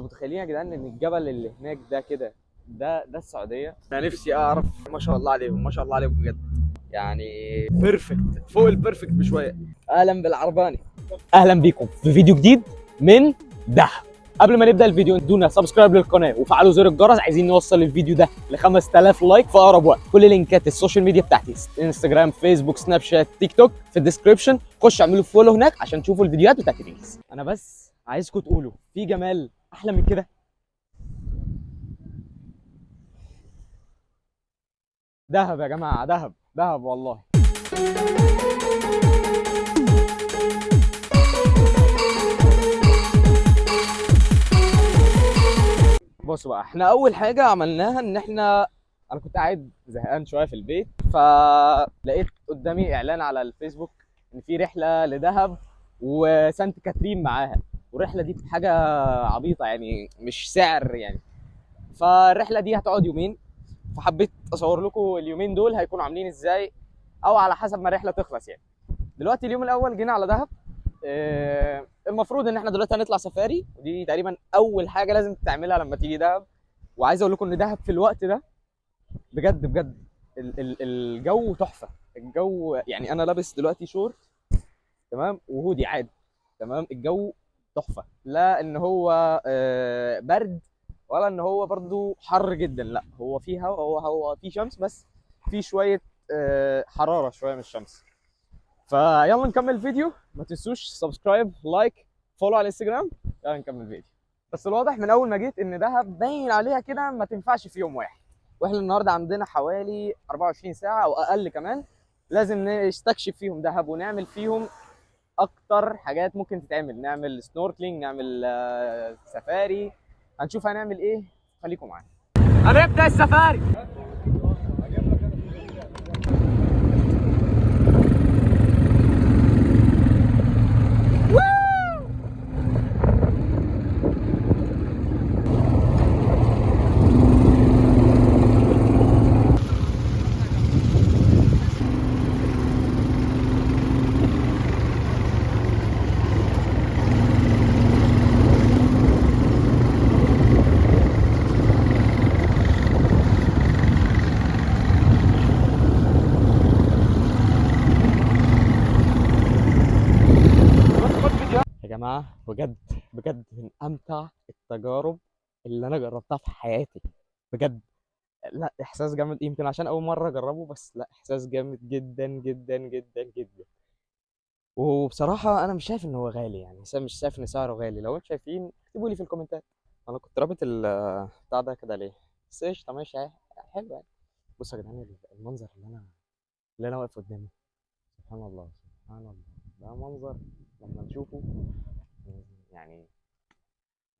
انتوا متخيلين يا جدعان ان الجبل اللي هناك ده كده ده السعوديه؟ انا نفسي اعرف. ما شاء الله عليهم، ما شاء الله عليهم بجد، يعني بيرفكت فوق البيرفكت بشويه. اهلا بالعرباني، اهلا بيكم في فيديو جديد من دهب. قبل ما نبدا الفيديو ادونا سبسكرايب للقناه وفعلوا زر الجرس، عايزين نوصل الفيديو ده ل 5000 لايك في اقرب وقت. كل لينكات السوشيال ميديا بتاعتي انستجرام فيسبوك سناب شات تيك توك في الديسكربشن، خشوا اعملوا فولو هناك عشان تشوفوا الفيديوهات بتاعت الريلز. انا بس عايزكم تقولوا في جمال احلى من كده؟ دهب يا جماعه، دهب دهب والله. بصوا بقى، احنا اول حاجه عملناها ان انا كنت قاعد زهقان شويه في البيت، فلقيت قدامي اعلان على الفيسبوك ان في رحله لدهب وسانت كاترين معاها، والرحله دي حاجه عبيطه يعني، مش سعر يعني. فالرحله دي هتقعد يومين، فحبيت اصور لكم اليومين دول هيكونوا عاملين ازاي، او على حسب ما الرحله تخلص يعني. دلوقتي اليوم الاول جينا على دهب. المفروض ان احنا دلوقتي هنطلع سفاري، ودي تقريبا اول حاجه لازم تعملها لما تيجي دهب. وعايز اقول لكم ان دهب في الوقت ده بجد بجد الجو تحفه. الجو يعني انا لابس دلوقتي شورت تمام وهودي عادي تمام. الجو تحفه، لا ان هو برد ولا ان هو برضو حر جدا، لا هو فيها هو في شمس، بس في شويه حراره شويه من الشمس. فيلا نكمل الفيديو. ما تنسوش سبسكرايب لايك فولو على الانستجرام. يلا نكمل الفيديو. بس الواضح من اول ما جيت ان دهب باين عليها كده ما تنفعش في يوم واحد، واحنا النهارده عندنا حوالي 24 ساعه او اقل كمان، لازم نستكشف فيهم دهب ونعمل فيهم اكتر حاجات ممكن تتعمل. نعمل سنوركلينج، نعمل سفاري، هنشوف هنعمل ايه. خليكم معانا هنبدا السفاري. يا جماعة بجد بجد من أمتع التجارب اللي أنا جربتها في حياتي بجد. لا إحساس جامد، يمكن عشان أول مرة أجربه، بس لا إحساس جامد جدا جدا جدا جدا. وبصراحة أنا مش شايف إن هو غالي، يعني مش شايف إن سعره غالي. لو أنتوا شايفين اكتبوا لي في الكومنتات. أنا كنت رابط بتاع ده كده ليه؟ بس قشطة ماشي حلو يعني. بصوا يا جدعان المنظر اللي أنا واقف قدامه، سبحان الله سبحان الله. ده منظر لما نشوفه يعني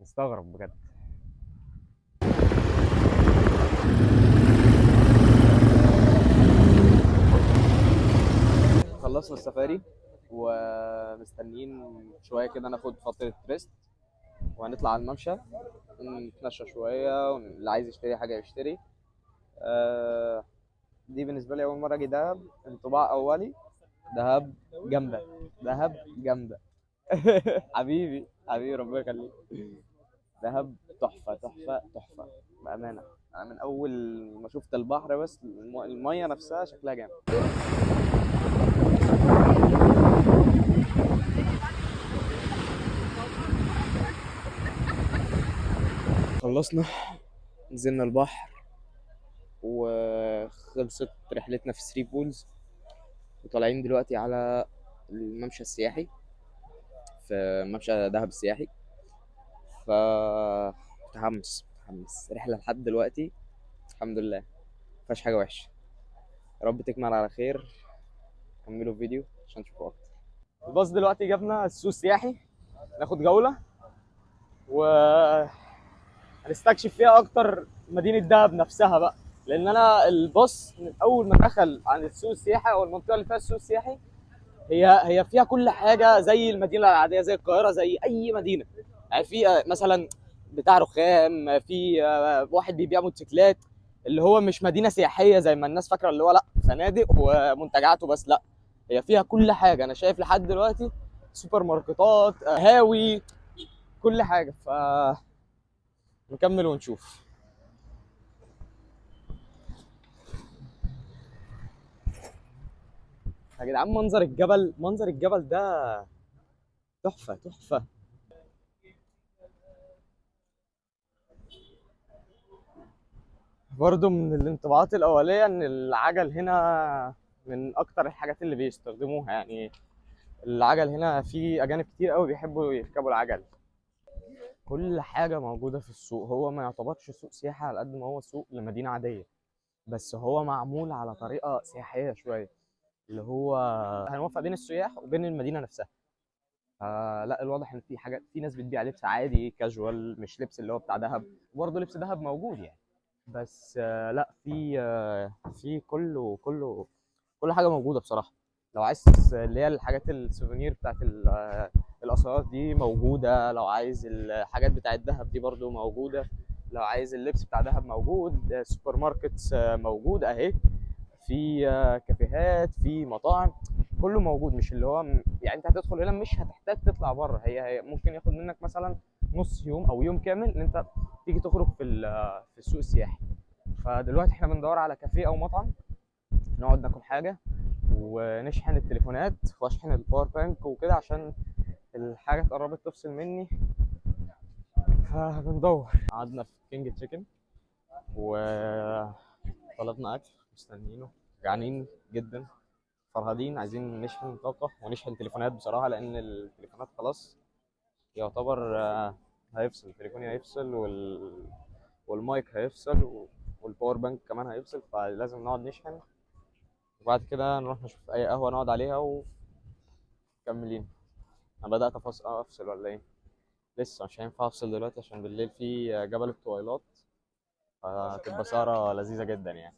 نستغرب بجد. خلصنا السفاري ومستنيين شويه كده ناخد فتره ريست، وهنطلع على الممشى نتمشى شويه، واللي عايز يشتري حاجه يشتري. دي بالنسبه لي اول مره اجي دهب، انطباع اولي دهب جامده، دهب جامده. حبيبي حبيبي ربنا يخليك. دهب تحفه تحفه تحفه بامانه. انا من اول ما شفت البحر بس الميه نفسها شكلها جامد. خلصنا نزلنا البحر وخلصت رحلتنا في ثري بولز، وطالعين دلوقتي على الممشى السياحي، في ممشى دهب السياحي. ف متحمس رحلة لحد دلوقتي الحمد لله مفيهاش حاجة وحشة. يا رب تكمل على خير. كملوا الفيديو عشان تشوفوا أكتر. الباص دلوقتي جابنا السوق السياحي، ناخد جولة وهنستكشف فيها أكتر مدينة دهب نفسها بقى. لأن أنا الباص من أول ما دخل عن السوق السياحي أو المنطقة اللي فيها السوق السياحي، هي فيها كل حاجه زي المدينه العاديه، زي القاهره، زي اي مدينه. يعني في مثلا بتاع رخام، في واحد بيبيع موتوسيكلات، اللي هو مش مدينه سياحيه زي ما الناس فاكره، اللي هو لا فنادق ومنتجعات وبس، لا هي فيها كل حاجه. انا شايف لحد دلوقتي سوبر ماركتات، قهاوي، كل حاجه. نكمل ونشوف. يا جدعان منظر الجبل، منظر الجبل ده تحفة تحفة. برضو من الانطباعات الأولية إن العجل هنا من أكتر الحاجات اللي بيستخدموها يعني. العجل هنا في أجانب كتير قوي بيحبوا يركبوا العجل. كل حاجة موجودة في السوق، هو ما يعتبرش سوق سياحة على قد ما هو سوق لمدينة عادية، بس هو معمول على طريقة سياحية شوية، اللي هو هنوفق بين السياح وبين المدينة نفسها. لا الواضح ان في حاجات، في ناس بتبيع لبس عادي كاجوال، مش لبس اللي هو بتاع دهب، وبرضه لبس دهب موجود يعني. بس لا في كل حاجه موجوده بصراحه. لو عايز اللي هي الحاجات السوفينير بتاعت الاثار دي موجوده، لو عايز الحاجات بتاعت دهب دي برضه موجوده، لو عايز اللبس بتاع دهب موجود، سوبر ماركتس موجود اهي، في كافيهات، في مطاعم، كله موجود. مش اللي هو يعني انت هتدخل هنا مش هتحتاج تطلع بره، هي ممكن ياخد منك مثلا نص يوم او يوم كامل ان انت تيجي تخرج في السوق السياحي. فدلوقتي احنا بندور على كافيه او مطعم نقعد ناكل حاجه ونشحن التليفونات واشحن الباور بانك وكده، عشان الحاجه قربت تفصل مني. فبندور، قعدنا في كينج تشيكن وطلبنا اكل مستنيينه، جعانين جدا، فرهادين، عايزين نشحن طاقة ونشحن تليفونات بصراحة، لأن التليفونات خلاص يعتبر هيفصل، تليفوني هيفصل والمايك هيفصل والباور بانك كمان هيفصل، فلازم نقعد نشحن وبعد كده نروح نشوف أي قهوة نقعد عليها ومكملين. أنا بدأت أفصل ولا إيه؟ لسه مش هينفع أفصل دلوقتي عشان بالليل في جبل الطويلات، فتبقى سهرة لذيذة جدا يعني.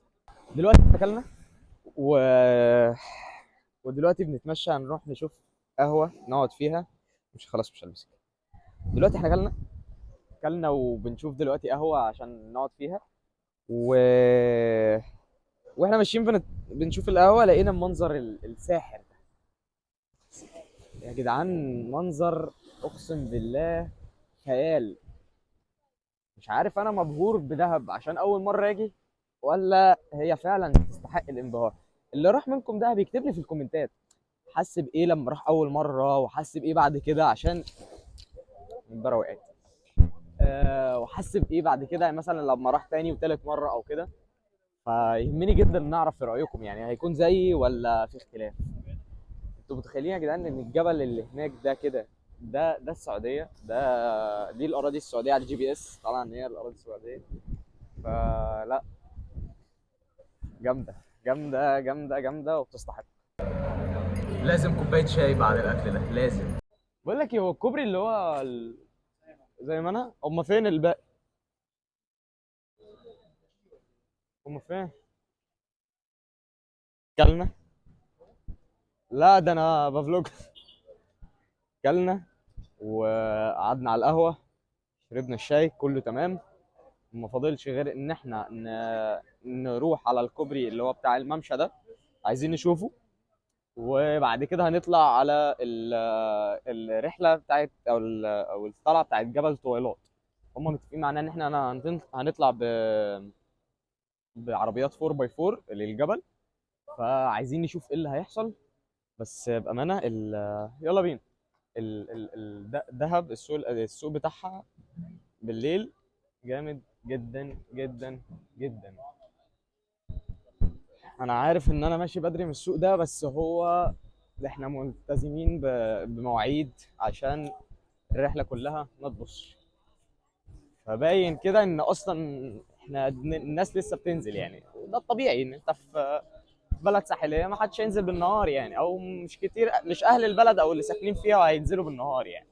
دلوقتي اكلنا و... ودلوقتي بنتمشى هنروح نشوف قهوة نقعد فيها. مش خلاص مش هلبسك. دلوقتي احنا كلنا وبنشوف دلوقتي قهوة عشان نقعد فيها و... واحنا ماشيين بنشوف القهوة لقينا المنظر الساحر ده. يا جدعان منظر اقسم بالله خيال. مش عارف انا مبهور بدهب عشان اول مرة اجي ولا هي فعلا تستحق الانبهار. اللي راح منكم دهب يكتب لي في الكومنتات حس بايه لما راح اول مره، وحس بايه بعد كده، عشان البره وقعت. وحس بايه بعد كده مثلا لما راح تاني وتالت مره او كده. فيهمني جدا نعرف في رايكم، يعني هيكون زيي ولا في اختلاف. انتوا متخيلين يا جدعان ان الجبل اللي هناك ده كده، ده السعوديه، دي الاراضي السعوديه على الGPS طبعا ان هي الاراضي السعوديه. فلا جامده جامده جامده جامده وبتستحق. لازم كوبايه شاي بعد الاكل ده لازم. بقول لك ايه، هو الكوبري اللي هو زي ما انا، هم فين الباقي؟ هم فين؟ كلنا؟ لا ده انا بفلوج. كلنا وقعدنا على القهوه، شربنا الشاي كله تمام. ما فاضلش غير ان احنا نروح على الكوبري اللي هو بتاع الممشى ده، عايزين نشوفه. وبعد كده هنطلع على الرحله بتاعت او الطلعه بتاعت جبل طويلات. هم متفقين معانا ان احنا هنطلع بعربيات 4 باي 4 للجبل، فعايزين نشوف ايه اللي هيحصل. بس بامانه يلا بينا. دهب السوق بتاعها بالليل جامد جدا جدا جدا. انا عارف ان انا ماشي بدري من السوق ده، بس هو احنا ملتزمين بمواعيد عشان الرحله كلها ما تبصش. فباين كده ان اصلا احنا الناس لسه بتنزل يعني، وده الطبيعي ان انت في بلد ساحليه ما حدش هينزل بالنهار يعني، او مش كتير، مش اهل البلد او اللي ساكنين فيها وهينزلوا بالنهار يعني.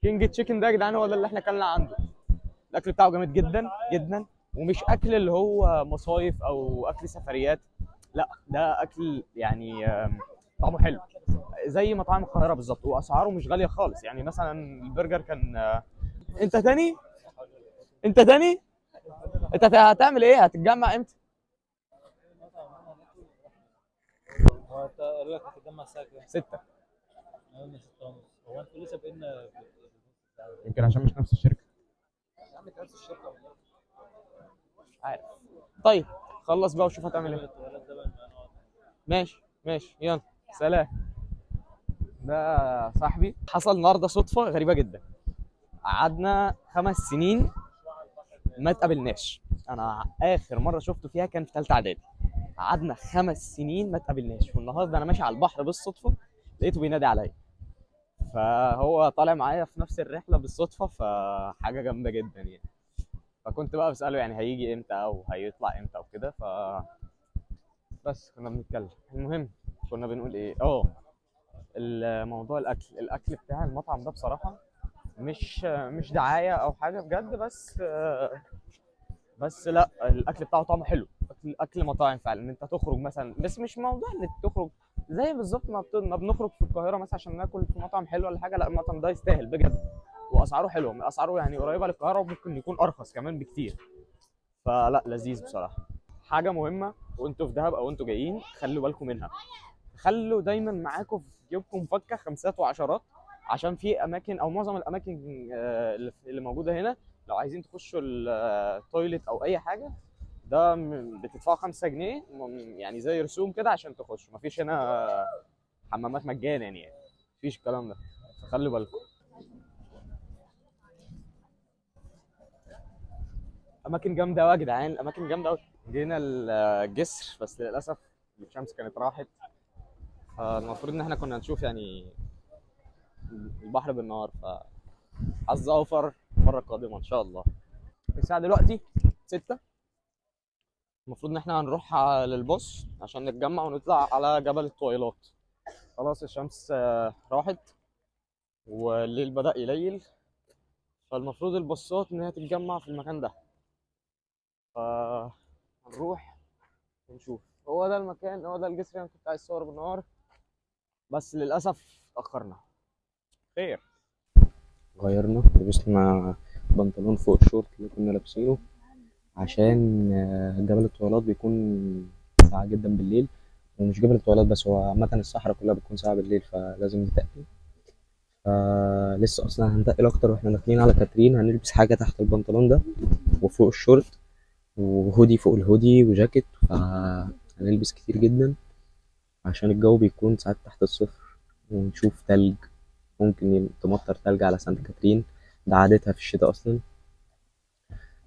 كينج تشيكن ده يا جدعان هو ده اللي احنا كلنا عنده. الاكل بتاعه جامد جدا جدا، ومش اكل اللي هو مصايف او اكل سفريات، لا ده اكل يعني طعمه حلو زي مطاعم القاهره بالظبط، واسعاره مش غاليه خالص. يعني مثلا البرجر كان انت تاني انت تاني انت هتعمل ايه؟ هتتجمع امتى؟ هو انت قالوا لك هتتجمع الساعة كام؟ 6. قلنا 6 ونص. هو انتوا لسه بقينا يمكن عشان مش نفس الشركه. يا عم نفس الشركة والله. مش عارف. طيب خلص بقى وشوف هتعمل ايه. الولد ده بقى نقعد. ماشي ماشي يلا سلام. ده صاحبي. حصل النهارده صدفه غريبه جدا. قعدنا 5 سنين ما اتقابلناش. انا اخر مره شفته فيها كان في ثالثه اعدادي. قعدنا 5 سنين ما اتقابلناش، والنهارده انا ماشي على البحر بالصدفه لقيته بينادي عليا. فهو طالع معايا في نفس الرحله بالصدفه، فحاجه جامده جدا يعني. فكنت بقى بساله يعني هيجي امتى او هيطلع امتى وكده. بس كنا بنتكلم. المهم كنا بنقول ايه، الموضوع الاكل بتاع المطعم ده بصراحه مش دعايه او حاجه بجد، بس لا الاكل بتاعه طعمه حلو. اكل مطاعم فعلا ان انت تخرج مثلا، بس مش موضوع انك تخرج زي بالظبط ما بنخرج في القاهره مثلا عشان ناكل في مطعم حلو ولا حاجه. لا المطعم ده يستاهل بجد، واسعاره حلوه، اسعاره يعني قريبه للقاهره وممكن يكون ارخص كمان بكتير. فلا لذيذ بصراحه. حاجه مهمه وانتوا في دهب او انتوا جايين خلوا بالكم منها. خلوا دايما معاكم في جيبكم فكه خمسات وعشرات، عشان في اماكن او معظم الاماكن اللي موجوده هنا لو عايزين تخشوا التويليت او اي حاجه ده بتدفعوا 5 جنيه يعني زي رسوم كده عشان تخشوا. مفيش هنا حمامات مجانا يعني، مفيش الكلام ده، فخلوا بالكم. اماكن جامده قوي يا جدعان، الاماكن جامده قوي. جينا الجسر بس للاسف الشمس كانت راحت. فالمفروض ان احنا كنا نشوف يعني البحر بالنهار، فحظ اوفر المره القادمه ان شاء الله. الساعه دلوقتي 6. المفروض ان احنا هنروح للبوس عشان نتجمع ونطلع على جبل الطويلات. خلاص الشمس راحت والليل بدأ يليل، فالمفروض الباصات ان هي تتجمع في المكان ده. فهنروح ونشوف. هو ده المكان، هو ده الجسر اللي انا كنت عايز اصور بالنهار، بس للاسف اتاخرنا. خير. غيرنا لبسنا بنطلون فوق الشورت اللي كنا لابسينه عشان جبل الطويلات بيكون ساعة جدا بالليل. ومش جبل الطويلات بس، هو عامة الصحراء كلها بتكون ساعة بالليل، فلازم نتقل. فلسه أصلا هنتقل أكتر واحنا داخلين على كاترين. هنلبس حاجة تحت البنطلون ده وفوق الشورت وهودي فوق الهودي وجاكيت. فهنلبس كتير جدا عشان الجو بيكون ساعات تحت الصفر ونشوف تلج. ممكن تمطر تلج على سانت كاترين، ده عادتها في الشتاء أصلا.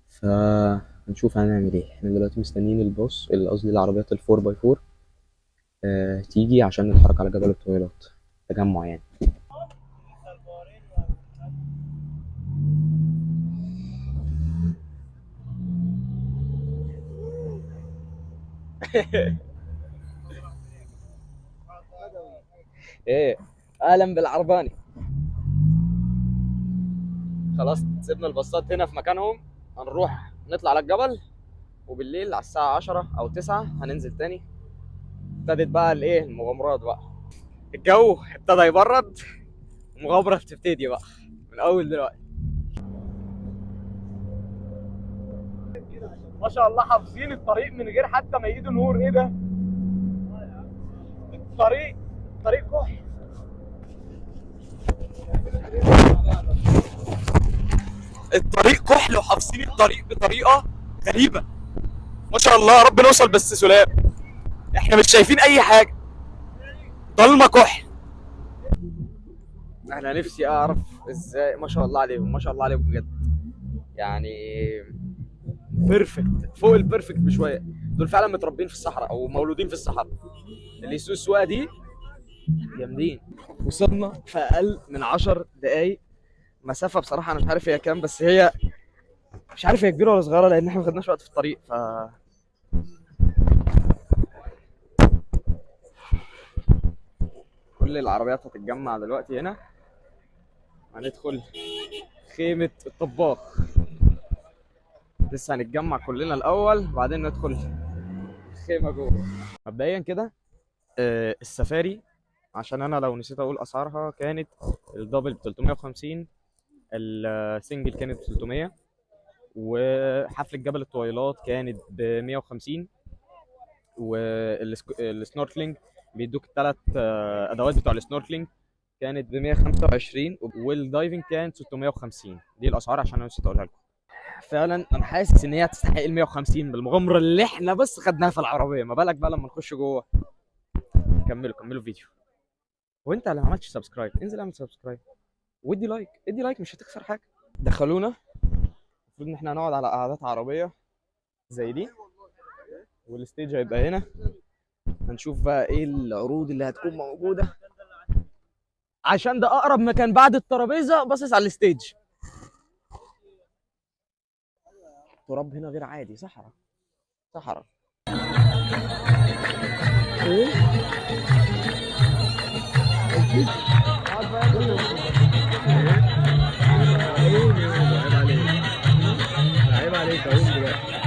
فهنشوف هنعمل ايه. احنا دلوقتي مستنيين الباص، قصدي العربيات الفور باي فور تيجي عشان نتحرك على جبل الطويلات تجمع يعني. ايه اهلا بالعرباني. خلاص سيبنا الباصات هنا في مكانهم، هنروح نطلع على الجبل، وبالليل على الساعة 10 أو 9 هننزل تاني. ابتدت بقى الإيه المغامرات بقى. الجو ابتدى يبرد، المغامرة بتبتدي بقى من أول دلوقتي. ما شاء الله حافظين الطريق من غير حتى ما يقيدوا نور. إيه ده؟ طريق كحل. الطريق كحل وحافظين الطريق بطريقة غريبة. ما شاء الله يا رب نوصل بس سلام. احنا مش شايفين أي حاجة، ضلمة كحل. انا نفسي اعرف ازاي. ما شاء الله عليهم، ما شاء الله عليهم بجد يعني. بيرفكت فوق البيرفكت بشويه. دول فعلا متربين في الصحراء او مولودين في الصحراء. اللي يسوق السواقه دي جامدين. وصلنا في اقل من 10 دقايق. مسافه بصراحه انا مش عارف هي كام، بس هي مش عارف هي كبيره ولا صغيره لان احنا ما خدناش وقت في الطريق. كل العربيات هتتجمع دلوقتي هنا. هندخل خيمه الطباخ. لسه هنتجمع كلنا الاول وبعدين ندخل خيمه جوه. مبدئيا كده السفاري، عشان انا لو نسيت اقول اسعارها، كانت الدبل ب 350، السنجل كانت ب 300، وحفله جبل الطويلات كانت ب 150، والسنوركلينج بيدوك الثلاث ادوات بتوع السنوركلينج. كانت ب 125 والدايفنج كان 650. دي الاسعار عشان انا نسيت اقولها لكم. فعلا انا حاسس ان هي تستحق ال 150 بالمغامره اللي احنا بس خدناها في العربيه، ما بالك بقى لما نخش جوه. كملوا فيديو. وانت اللي ما عملتش سبسكرايب انزل اعمل سبسكرايب ودي لايك، ادي لايك مش هتخسر حاجه. دخلونا. المفروض ان احنا هنقعد على قعدات عربيه زي دي، والستيج هيبقى هنا. هنشوف بقى ايه العروض اللي هتكون موجوده، عشان ده اقرب مكان بعد الترابيزه باصص على الستيج. تراب هنا غير عادي، صحراء صحراء. عيب عليك اقوم دلوقتي.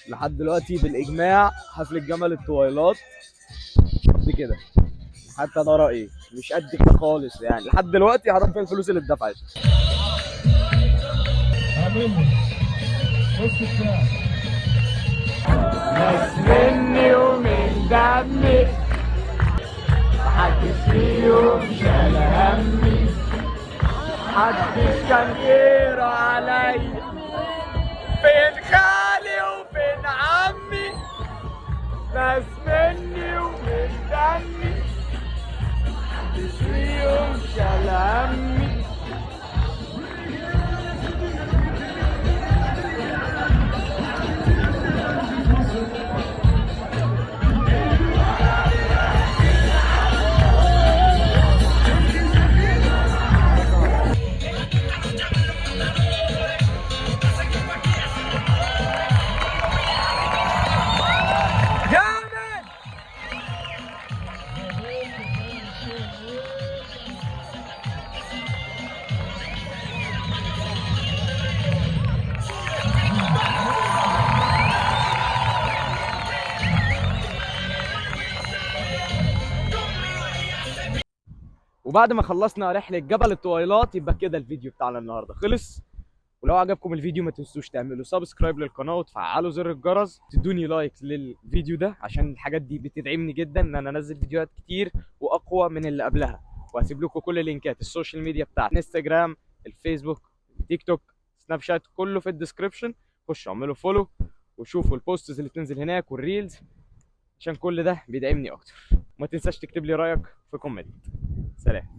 لحد دلوقتي بالاجماع حفله جمل الطويلات مش قد كده، حتى ده رايي مش قد كده خالص يعني. لحد دلوقتي حرام فيها الفلوس اللي اتدفعت. ناس مني ومن دمي محدش فيهم شال همي، محدش كان غيره عليا. فين خالي وفين عمي؟ ناس مني ومن دمي محدش فيهم شال همي. وبعد ما خلصنا رحله جبل الطويلات يبقى كده الفيديو بتاعنا النهارده خلص. ولو عجبكم الفيديو ما تنسوش تعملوا سبسكرايب للقناه وتفعلوا زر الجرس، تدوني لايك للفيديو ده عشان الحاجات دي بتدعمني جدا ان انا انزل فيديوهات كتير واقوى من اللي قبلها. وهسيب لكم كل لينكات السوشيال ميديا بتاعت انستجرام، الفيسبوك، التيك توك، سناب شات، كله في الديسكربشن. خشوا اعملوا فولو وشوفوا البوستز اللي بتنزل هناك والريلز عشان كل ده بيدعمني اكتر. وما تنساش تكتب لي رايك في كومنت. سلام.